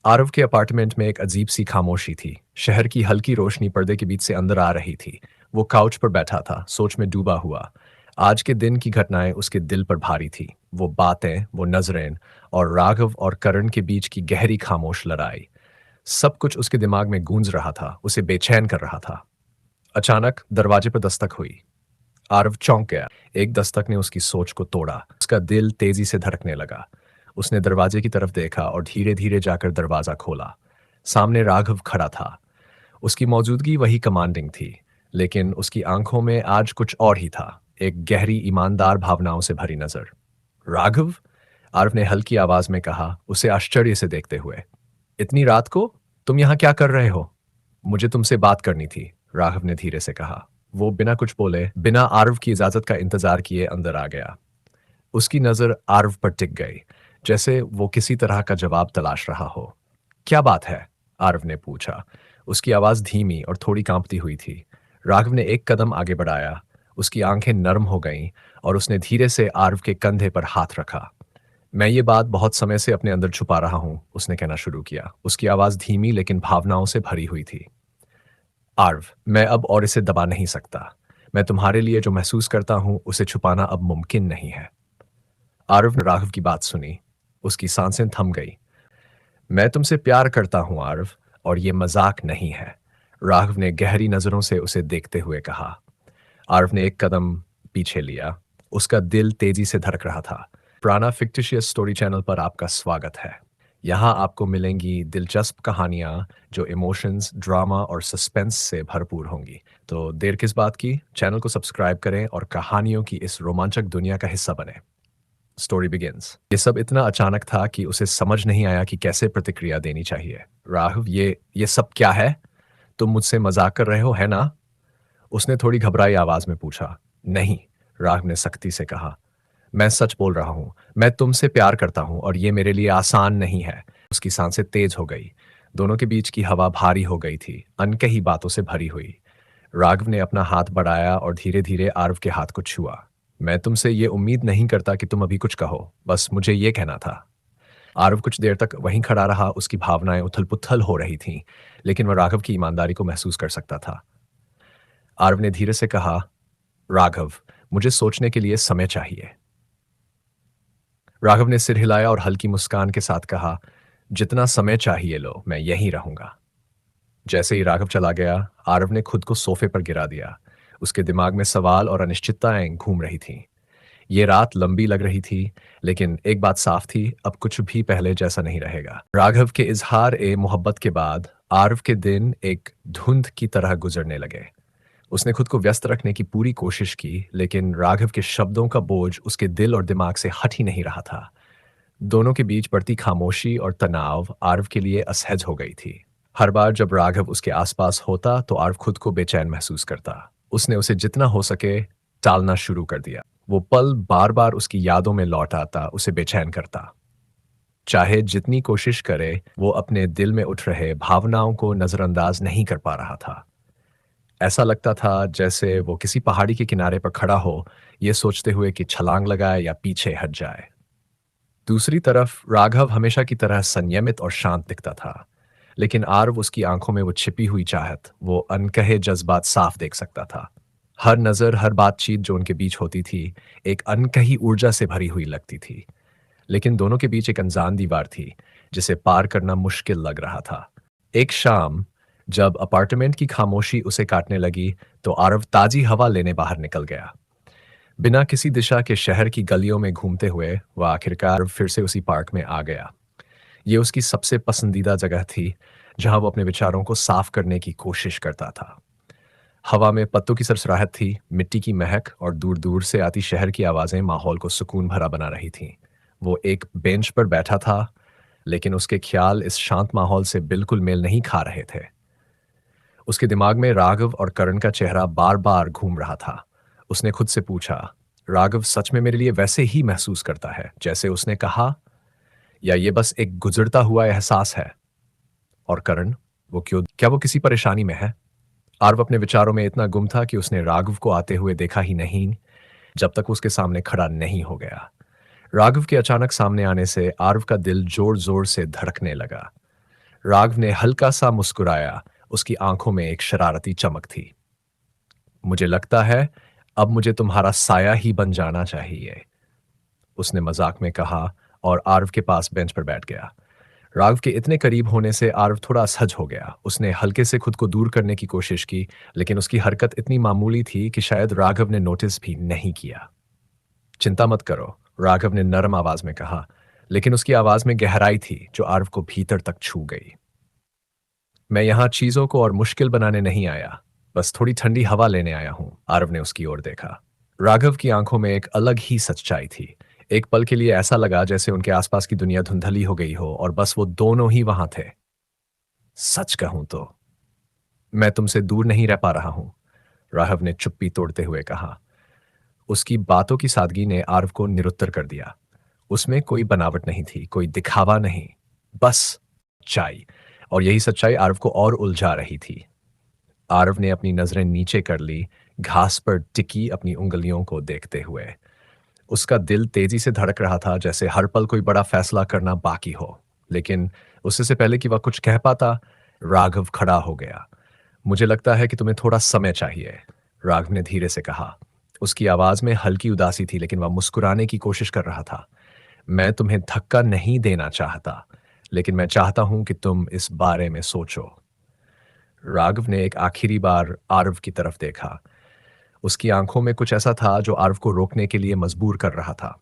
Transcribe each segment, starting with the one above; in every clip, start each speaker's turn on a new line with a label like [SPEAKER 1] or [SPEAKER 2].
[SPEAKER 1] आरव के अपार्टमेंट में एक अजीब सी खामोशी थी। शहर की हल्की रोशनी पर्दे के बीच से अंदर आ रही थी। वो काउच पर बैठा था, सोच में डूबा हुआ। आज के दिन की घटनाएं उसके दिल पर भारी थी। वो बातें, वो नजरें और राघव और करण के बीच की गहरी खामोश लड़ाई, सब कुछ उसके दिमाग में गूंज रहा था, उसे बेचैन कर रहा था। अचानक दरवाजे पर दस्तक हुई। आरव चौंक गया। एक दस्तक ने उसकी सोच को तोड़ा। उसका दिल तेजी से धड़कने लगा। उसने दरवाजे की तरफ देखा और धीरे धीरे जाकर दरवाजा खोला। सामने राघव खड़ा था। उसकी मौजूदगी वही कमांडिंग थी, लेकिन उसकी आंखों में आज कुछ और ही था। एक गहरी ईमानदार भावनाओं से भरी नजर। राघव, आरव ने हल्की आवाज में कहा, उसे आश्चर्य से देखते हुए। इतनी रात को तुम यहाँ क्या कर रहे हो? मुझे तुमसे बात करनी थी, राघव ने धीरे से कहा। वो बिना कुछ बोले, बिना आरव की इजाजत का इंतजार किए अंदर आ गया। उसकी नजर आरव पर टिक गई, जैसे वो किसी तरह का जवाब तलाश रहा हो। क्या बात है? आरव ने पूछा। उसकी आवाज धीमी और थोड़ी कांपती हुई थी। राघव ने एक कदम आगे बढ़ाया। उसकी आंखें नर्म हो गईं और उसने धीरे से आरव के कंधे पर हाथ रखा। मैं ये बात बहुत समय से अपने अंदर छुपा रहा हूं, उसने कहना शुरू किया। उसकी आवाज धीमी लेकिन भावनाओं से भरी हुई थी। आर्व, मैं अब और इसे दबा नहीं सकता। मैं तुम्हारे लिए जो महसूस करता हूं उसे छुपाना अब मुमकिन नहीं है। आर्व ने राघव की बात सुनी। उसकी सांसें थम गई। मैं तुमसे प्यार करता हूं आर्व, और ये मजाक नहीं है, राघव ने गहरी नजरों से उसे देखते हुए कहा। आर्व ने एक कदम पीछे लिया। उसका दिल तेजी से धड़क रहा था। पुराना फिक्टिशियस स्टोरी चैनल पर आपका स्वागत है। यहाँ आपको मिलेंगी दिलचस्प कहानियाँ जो इमोशंस, ड्रामा और सस्पेंस से भरपूर होंगी। तो देर किस बात की, चैनल को सब्सक्राइब करें और कहानियों की इस रोमांचक दुनिया का हिस्सा बने। Story begins. ये सब इतना अचानक था कि उसे समझ नहीं आया कि कैसे प्रतिक्रिया देनी चाहिए। राघव, ये सब क्या है? तुम मुझसे मजाक कर रहे हो, है ना? उसने थोड़ी घबराई आवाज में पूछा। नहीं, राघव ने सख्ती से कहा। मैं सच बोल रहा हूं। मैं तुमसे प्यार करता हूं और ये मेरे लिए आसान नहीं है। उसकी सांसें तेज हो गई। दोनों के बीच की हवा भारी हो गई थी, अनकही बातों से भरी हुई। राघव ने अपना हाथ बढ़ाया और धीरे धीरे आरव के हाथ को छुआ। मैं तुमसे ये उम्मीद नहीं करता कि तुम अभी कुछ कहो, बस मुझे ये कहना था। आरव कुछ देर तक वहीं खड़ा रहा। उसकी भावनाएं उथल पुथल हो रही थीं, लेकिन वह राघव की ईमानदारी को महसूस कर सकता था। आरव ने धीरे से कहा, राघव, मुझे सोचने के लिए समय चाहिए। राघव ने सिर हिलाया और हल्की मुस्कान के साथ कहा, जितना समय चाहिए लो, मैं यहीं रहूंगा। जैसे ही राघव चला गया, आरव ने खुद को सोफे पर गिरा दिया। उसके दिमाग में सवाल और अनिश्चितताएं घूम रही थीं। ये रात लंबी लग रही थी, लेकिन एक बात साफ थी, अब कुछ भी पहले जैसा नहीं रहेगा। राघव के इजहार ए मोहब्बत के बाद आरव के दिन एक धुंध की तरह गुजरने लगे। उसने खुद को व्यस्त रखने की पूरी कोशिश की, लेकिन राघव के शब्दों का बोझ उसके दिल और दिमाग से हट ही नहीं रहा था। दोनों के बीच बढ़ती खामोशी और तनाव आरव के लिए असहज हो गई थी। हर बार जब राघव उसके आसपास होता तो आरव खुद को बेचैन महसूस करता। उसने उसे जितना हो सके टालना शुरू कर दिया। वो पल बार बार उसकी यादों में लौट आता, उसे बेचैन करता। चाहे जितनी कोशिश करे, वो अपने दिल में उठ रहे भावनाओं को नजरअंदाज नहीं कर पा रहा था। ऐसा लगता था जैसे वो किसी पहाड़ी के किनारे पर खड़ा हो, ये सोचते हुए कि छलांग लगाए या पीछे हट जाए। दूसरी तरफ राघव हमेशा की तरह संयमित और शांत दिखता था, लेकिन आरव, उसकी आंखों में वो छिपी हुई चाहत, वो अनकहे जज्बात साफ देख सकता था। हर नजर, हर बातचीत जो उनके बीच होती थी, एक अनकही ऊर्जा से भरी हुई लगती थी। लेकिन दोनों के बीच एक अनजान दीवार थी, जिसे पार करना मुश्किल लग रहा था। एक शाम जब अपार्टमेंट की खामोशी उसे काटने लगी, तो आरव ताजी हवा लेने बाहर निकल गया। बिना किसी दिशा के शहर की गलियों में घूमते हुए वह आखिरकार फिर से उसी पार्क में आ गया। ये उसकी सबसे पसंदीदा जगह थी, जहां वो अपने विचारों को साफ करने की कोशिश करता था। हवा में पत्तों की सरसराहट थी, मिट्टी की महक और दूर दूर से आती शहर की आवाजें माहौल को सुकून भरा बना रही थीं। वो एक बेंच पर बैठा था, लेकिन उसके ख्याल इस शांत माहौल से बिल्कुल मेल नहीं खा रहे थे। उसके दिमाग में राघव और करण का चेहरा बार बार घूम रहा था। उसने खुद से पूछा, राघव सच में मेरे लिए वैसे ही महसूस करता है जैसे उसने कहा, या ये बस एक गुजरता हुआ एहसास है? और करण, वो क्यों, क्या वो किसी परेशानी में है? आरव अपने विचारों में इतना गुम था कि उसने राघव को आते हुए देखा ही नहीं, जब तक उसके सामने खड़ा नहीं हो गया। राघव के अचानक सामने आने से आरव का दिल जोर जोर से धड़कने लगा। राघव ने हल्का सा मुस्कुराया। उसकी आंखों में एक शरारती चमक थी। मुझे लगता है अब मुझे तुम्हारा साया ही बन जाना चाहिए, उसने मजाक में कहा और आरव के पास बेंच पर बैठ गया। राघव के इतने करीब होने से आरव थोड़ा असहज हो गया। उसने हल्के से खुद को दूर करने की कोशिश की, लेकिन उसकी हरकत इतनी मामूली थी कि शायद राघव ने नोटिस भी नहीं किया। चिंता मत करो, राघव ने नरम आवाज में कहा, लेकिन उसकी आवाज में गहराई थी जो आरव को भीतर तक छू गई। मैं यहां चीजों को और मुश्किल बनाने नहीं आया, बस थोड़ी ठंडी हवा लेने आया हूं। आरव ने उसकी ओर देखा। राघव की आंखों में एक अलग ही सच्चाई थी। एक पल के लिए ऐसा लगा जैसे उनके आसपास की दुनिया धुंधली हो गई हो और बस वो दोनों ही वहां थे। सच कहूं तो मैं तुमसे दूर नहीं रह पा रहा हूं, राघव ने चुप्पी तोड़ते हुए कहा। उसकी बातों की सादगी ने आरव को निरुत्तर कर दिया। उसमें कोई बनावट नहीं थी, कोई दिखावा नहीं, बस सच्चाई। और यही सच्चाई आरव को और उलझा रही थी। आरव ने अपनी नजरें नीचे कर ली, घास पर टिकी अपनी उंगलियों को देखते हुए। उसका दिल तेजी से धड़क रहा था, जैसे हर पल कोई बड़ा फैसला करना बाकी हो। लेकिन उससे से पहले कि वह कुछ कह पाता, राघव खड़ा हो गया। मुझे लगता है कि तुम्हें थोड़ा समय चाहिए, राघव ने धीरे से कहा। उसकी आवाज में हल्की उदासी थी, लेकिन वह मुस्कुराने की कोशिश कर रहा था। मैं तुम्हें धक्का नहीं देना चाहता, लेकिन मैं चाहता हूं कि तुम इस बारे में सोचो। राघव ने एक आखिरी बार आरव की तरफ देखा। उसकी आंखों में कुछ ऐसा था जो आरव को रोकने के लिए मजबूर कर रहा था।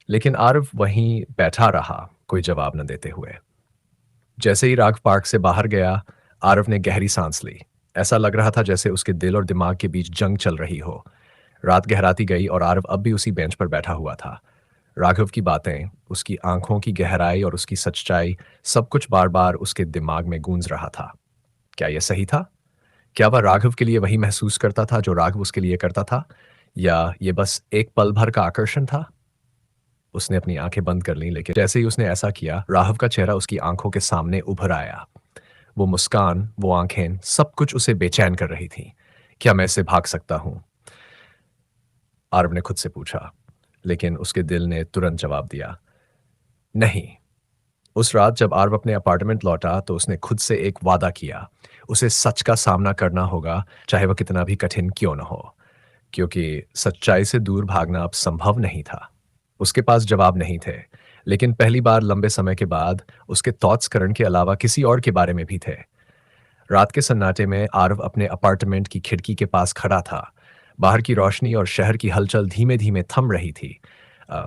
[SPEAKER 1] लेकिन आरव वहीं बैठा रहा, कोई जवाब न देते हुए। जैसे ही राघव पार्क से बाहर गया, आरव ने गहरी सांस ली। ऐसा लग रहा था जैसे उसके दिल और दिमाग के बीच जंग चल रही हो। रात गहराती गई और आरव अब भी उसी बेंच पर बैठा हुआ था। राघव की बातें, उसकी आंखों की गहराई और उसकी सच्चाई, सब कुछ बार बार उसके दिमाग में गूंज रहा था। क्या यह सही था? क्या वह राघव के लिए वही महसूस करता था जो राघव उसके लिए करता था, या ये बस एक पल भर का आकर्षण था? उसने अपनी आंखें बंद कर लीं, लेकिन जैसे ही उसने ऐसा किया, राघव का चेहरा उसकी आंखों के सामने उभर आया। वो मुस्कान, वो आंखें, सब कुछ उसे बेचैन कर रही थी। क्या मैं इससे भाग सकता हूं? आरव ने खुद से पूछा, लेकिन उसके दिल ने तुरंत जवाब दिया, नहीं। उस रात जब आरव अपने अपार्टमेंट लौटा तो उसने खुद से एक वादा किया। उसे सच का सामना करना होगा, चाहे वह कितना भी कठिन क्यों न हो, क्योंकि सच्चाई से दूर भागना अब संभव नहीं था। उसके पास जवाब नहीं थे, लेकिन पहली बार लंबे समय के बाद उसके थॉट्स करण के अलावा किसी और के बारे में भी थे। रात के सन्नाटे में आरव अपने अपार्टमेंट की खिड़की के पास खड़ा था। बाहर की रोशनी और शहर की हलचल धीमे धीमे थम रही थी,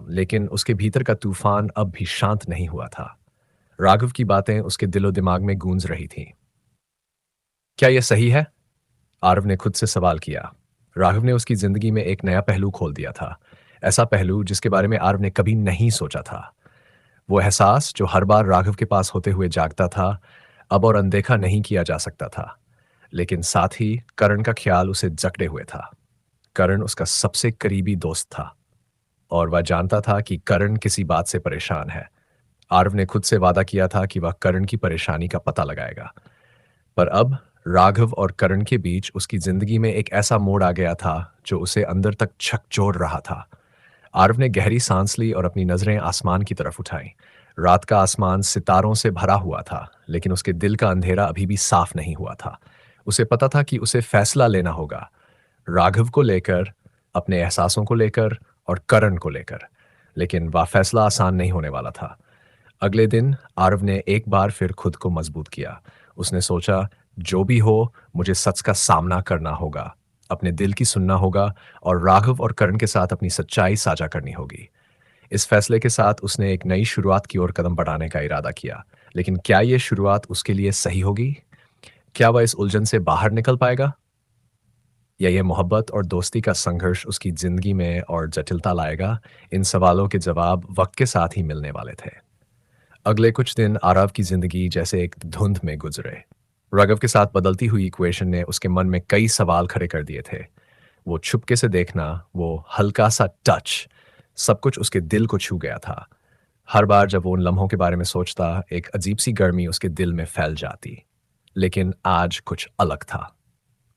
[SPEAKER 1] लेकिन उसके भीतर का तूफान अब भी शांत नहीं हुआ था। राघव की बातें उसके दिलो दिमाग में गूंज रही थीं। क्या यह सही है? आरव ने खुद से सवाल किया। राघव ने उसकी जिंदगी में एक नया पहलू खोल दिया था, ऐसा पहलू जिसके बारे में आरव ने कभी नहीं सोचा था। वो एहसास जो हर बार राघव के पास होते हुए जागता था, अब और अनदेखा नहीं किया जा सकता था। लेकिन साथ ही करण का ख्याल उसे जकड़े हुए था। करण उसका सबसे करीबी दोस्त था, और वह जानता था कि करण किसी बात से परेशान है। आरव ने खुद से वादा किया था कि वह करण की परेशानी का पता लगाएगा। पर अब राघव और करण के बीच उसकी जिंदगी में एक ऐसा मोड़ आ गया था जो उसे अंदर तक झकझोर रहा था। आरव ने गहरी सांस ली और अपनी नजरें आसमान की तरफ उठाई। रात का आसमान सितारों से भरा हुआ था, लेकिन उसके दिल का अंधेरा अभी भी साफ नहीं हुआ था। उसे पता था कि उसे फैसला लेना होगा, राघव को लेकर, अपने एहसासों को लेकर और करण को लेकर। लेकिन वह फैसला आसान नहीं होने वाला था। अगले दिन आरव ने एक बार फिर खुद को मजबूत किया। उसने सोचा, जो भी हो, मुझे सच का सामना करना होगा, अपने दिल की सुनना होगा और राघव और करण के साथ अपनी सच्चाई साझा करनी होगी। इस फैसले के साथ उसने एक नई शुरुआत की ओर कदम बढ़ाने का इरादा किया। लेकिन क्या यह शुरुआत उसके लिए सही होगी? क्या वह इस उलझन से बाहर निकल पाएगा, या यह मोहब्बत और दोस्ती का संघर्ष उसकी जिंदगी में और जटिलता लाएगा? इन सवालों के जवाब वक्त के साथ ही मिलने वाले थे। अगले कुछ दिन आरव की जिंदगी जैसे एक धुंध में गुजरे। राघव के साथ बदलती हुई इक्वेशन ने उसके मन में कई सवाल खड़े कर दिए थे। वो छुपके से देखना, वो हल्का सा टच, सब कुछ उसके दिल को छू गया था। हर बार जब वो उन लम्हों के बारे में सोचता, एक अजीब सी गर्मी उसके दिल में फैल जाती। लेकिन आज कुछ अलग था।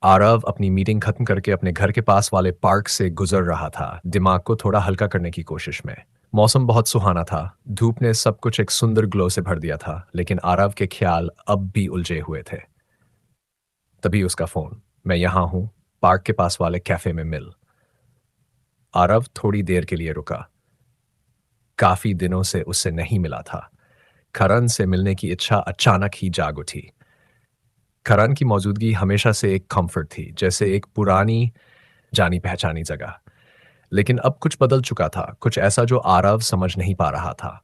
[SPEAKER 1] आरव अपनी मीटिंग खत्म करके अपने घर के पास वाले पार्क से गुजर रहा था, दिमाग को थोड़ा हल्का करने की कोशिश में। मौसम बहुत सुहाना था। धूप ने सब कुछ एक सुंदर ग्लो से भर दिया था, लेकिन आरव के ख्याल अब भी उलझे हुए थे। तभी उसका फोन। मैं यहाँ हूँ, पार्क के पास वाले कैफे में मिल। आरव थोड़ी देर के लिए रुका। काफी दिनों से उससे नहीं मिला था। करण से मिलने की इच्छा अचानक ही जाग उठी। करण की मौजूदगी हमेशा से एक कंफर्ट थी, जैसे एक पुरानी जानी पहचानी जगह। लेकिन अब कुछ बदल चुका था, कुछ ऐसा जो आरव समझ नहीं पा रहा था।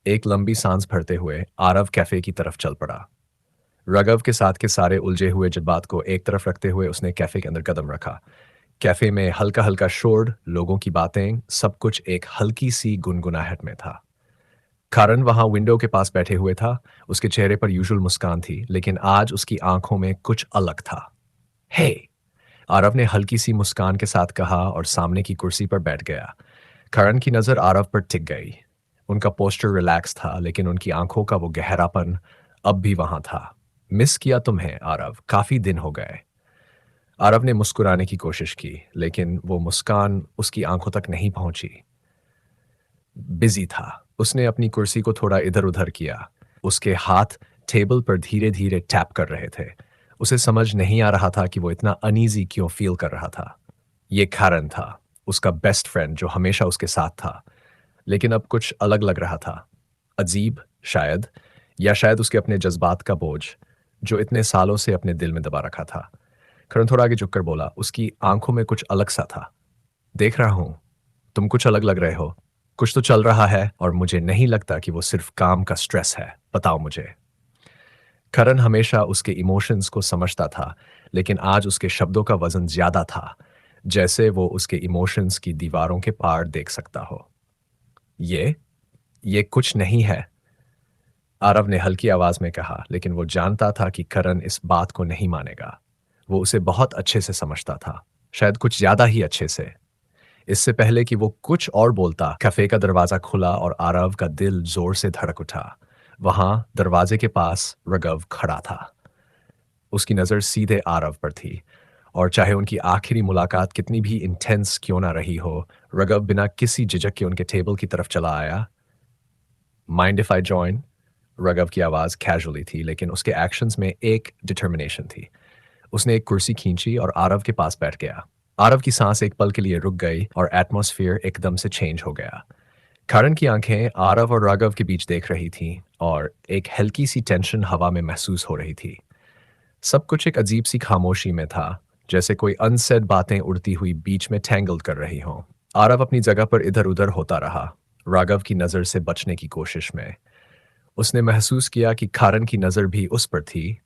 [SPEAKER 1] एक लंबी सांस भरते हुए आरव कैफे की तरफ चल पड़ा। रगव के साथ के सारे उलझे हुए जज्बात को एक तरफ रखते हुए उसने कैफे के अंदर कदम रखा। कैफे में हल्का हल्का शोर, लोगों की बातें, सब कुछ एक हल्की सी गुनगुनाहट में था। कारण वहां विंडो के पास बैठे हुए था। उसके चेहरे पर यूजुअल मुस्कान थी, लेकिन आज उसकी आंखों में कुछ अलग था। हे, आरव ने हल्की सी मुस्कान के साथ कहा और सामने की कुर्सी पर बैठ गया। करण की नजर आरव पर टिक गई। उनका पोस्टर रिलैक्स था, लेकिन उनकी आंखों का वो गहरापन अब भी वहां था। मिस किया तुम्हें आरव, काफी दिन हो गए। आरव ने मुस्कुराने की कोशिश की, लेकिन वो मुस्कान उसकी आंखों तक नहीं पहुंची। बिजी था। उसने अपनी कुर्सी को थोड़ा इधर उधर किया। उसके हाथ टेबल पर धीरे धीरे टैप कर रहे थे। उसे समझ नहीं आ रहा था कि वो इतना अनईजी क्यों फील कर रहा था। ये कारण था, उसका बेस्ट फ्रेंड जो हमेशा उसके साथ था, लेकिन अब कुछ अलग लग रहा था। अजीब शायद, या शायद उसके अपने जज्बात का बोझ जो इतने सालों से अपने दिल में दबा रखा था। करण थोड़ा आगे झुककर बोला, उसकी आंखों में कुछ अलग सा था। देख रहा हूं, तुम कुछ अलग लग रहे हो। कुछ तो चल रहा है और मुझे नहीं लगता कि वो सिर्फ काम का स्ट्रेस है। बताओ मुझे। करण हमेशा उसके इमोशंस को समझता था, लेकिन आज उसके शब्दों का वजन ज्यादा था, जैसे वो उसके इमोशंस की दीवारों के पार देख सकता हो। ये ये कुछ नहीं है, आरव ने हल्की आवाज में कहा, लेकिन वो जानता था कि करण इस बात को नहीं मानेगा। वो उसे बहुत अच्छे से समझता था, शायद कुछ ज्यादा ही अच्छे से। इससे पहले कि वो कुछ और बोलता, कैफे का दरवाजा खुला और आरव का दिल जोर से धड़क उठा। वहां दरवाजे के पास रगव खड़ा था। उसकी नजर सीधे आरव पर थी, और चाहे उनकी आखिरी मुलाकात कितनी भी इंटेंस क्यों ना रही हो, रगव बिना किसी झिझक के उनके टेबल की तरफ चला आया। Mind if I join? रगव की आवाज कैजुअली थी, लेकिन उसके एक्शंस में एक डिटर्मिनेशन थी। उसने एक कुर्सी खींची और आरव के पास बैठ गया। आरव की सांस एक पल के लिए रुक गई और एटमॉस्फेयर एकदम से चेंज हो गया। करण की आंखें आरव और राघव के बीच देख रही थीं और एक हल्की सी टेंशन हवा में महसूस हो रही थी। सब कुछ एक अजीब सी खामोशी में था, जैसे कोई अनसेड बातें उड़ती हुई बीच में टैंगल कर रही हों। आरव अपनी जगह पर इधर उधर होता रहा, राघव की नजर से बचने की कोशिश में। उसने महसूस किया कि खारन की नजर भी उस पर थी,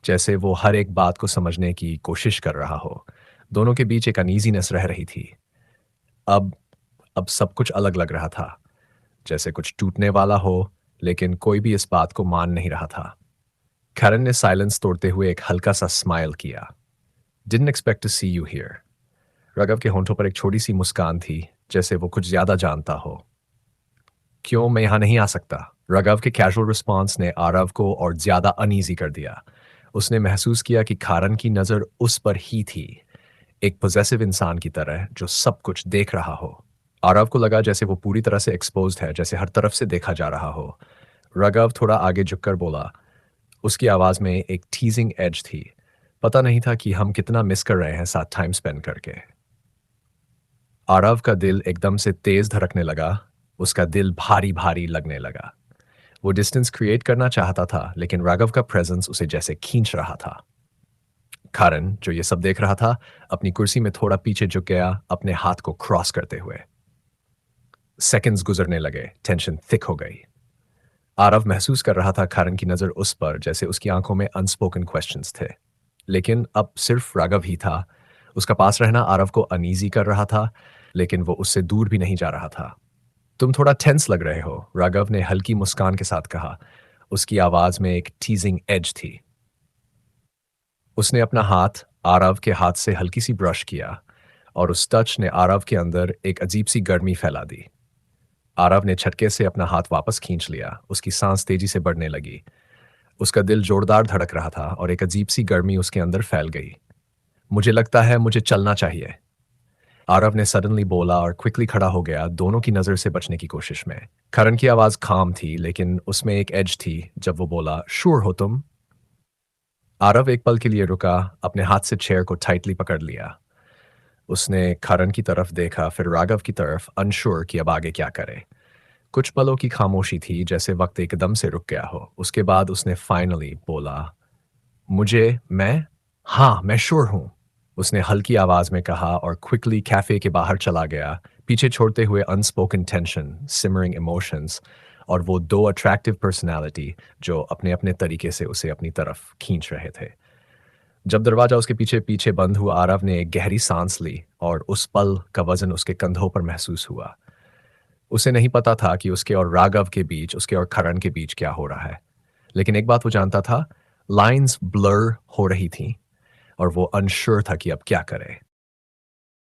[SPEAKER 1] जैसे वो हर एक बात को समझने की कोशिश कर रहा हो। दोनों के बीच एक अनईजीनेस रह रही थी। अब अब सब कुछ अलग लग रहा था, जैसे कुछ टूटने वाला हो, लेकिन कोई भी इस बात को मान नहीं रहा था। कैरन ने साइलेंस तोड़ते हुए एक हल्का सा स्माइल किया। Didn't expect to C you here. Raghav के होंठों पर एक छोटी सी मुस्कान थी, जैसे वो कुछ ज्यादा जानता हो। क्यों मैं यहां नहीं आ सकता? राघव के कैजुअल रिस्पॉन्स ने आरव को और ज्यादा अनईजी कर दिया। उसने महसूस किया कि खारन की नजर उस पर ही थी, एक पोजेसिव इंसान की तरह जो सब कुछ देख रहा हो। आरव को लगा जैसे वो पूरी तरह से एक्सपोज्ड है, जैसे हर तरफ से देखा जा रहा हो। राघव थोड़ा आगे झुककर बोला। उसकी आवाज में एक टीजिंग एज थी। पता नहीं था कि हम कितना मिस कर रहे हैं साथ टाइम स्पेंड करके। आरव का दिल एकदम से तेज धड़कने लगा। उसका दिल भारी भारी लगने लगा। वो डिस्टेंस क्रिएट करना चाहता था, लेकिन राघव का प्रेजेंस उसे जैसे खींच रहा था। कारण जो ये सब देख रहा था, अपनी कुर्सी में थोड़ा पीछे झुक गया, अपने हाथ को क्रॉस करते हुए। सेकंड्स गुजरने लगे, टेंशन थिक हो गई। आरव महसूस कर रहा था खारन की नजर उस पर, जैसे उसकी आंखों में अनस्पोकन क्वेश्चंस थे। लेकिन अब सिर्फ राघव ही था। उसका पास रहना आरव को अनईजी कर रहा था, लेकिन वो उससे दूर भी नहीं जा रहा था। तुम थोड़ा टेंस लग रहे हो, राघव ने हल्की मुस्कान के साथ कहा। उसकी आवाज में एक टीजिंग एज थी। उसने अपना हाथ आरव के हाथ से हल्की सी ब्रश किया, और उस टच ने आरव के अंदर एक अजीब सी गर्मी फैला दी। आरव ने झटके से अपना हाथ वापस खींच लिया। उसकी सांस तेजी से बढ़ने लगी। उसका दिल जोरदार धड़क रहा था और एक अजीब सी गर्मी उसके अंदर फैल गई। मुझे लगता है मुझे चलना चाहिए। आरव ने सडनली बोला और क्विकली खड़ा हो गया, दोनों की नजर से बचने की कोशिश में। करण की आवाज काम थी, लेकिन उसमें एक एज थी जब वो बोला, श्योर हो तुम? आरव एक पल के लिए रुका, अपने हाथ से चेयर को टाइटली पकड़ लिया। उसने करण की तरफ देखा, फिर राघव की तरफ, अनश्योर कि अब आगे क्या करे। कुछ पलों की खामोशी थी, जैसे वक्त एकदम से रुक गया हो। उसके बाद उसने फाइनली बोला, मुझे मैं हाँ, मैं श्योर हूँ। उसने हल्की आवाज में कहा और क्विकली कैफे के बाहर चला गया, पीछे छोड़ते हुए अनस्पोकन टेंशन, सिमरिंग इमोशंस और वो दो अट्रैक्टिव पर्सनालिटी जो अपने अपने तरीके से उसे अपनी तरफ खींच रहे थे। जब दरवाजा उसके पीछे पीछे बंद हुआ, आरव ने एक गहरी सांस ली और उस पल का वजन उसके कंधों पर महसूस हुआ। उसे नहीं पता था कि उसके और राघव के बीच, उसके और करण के बीच क्या हो रहा है। लेकिन एक बात वो जानता था, लाइंस ब्लर हो रही थीं और वो अनश्योर था कि अब क्या करे।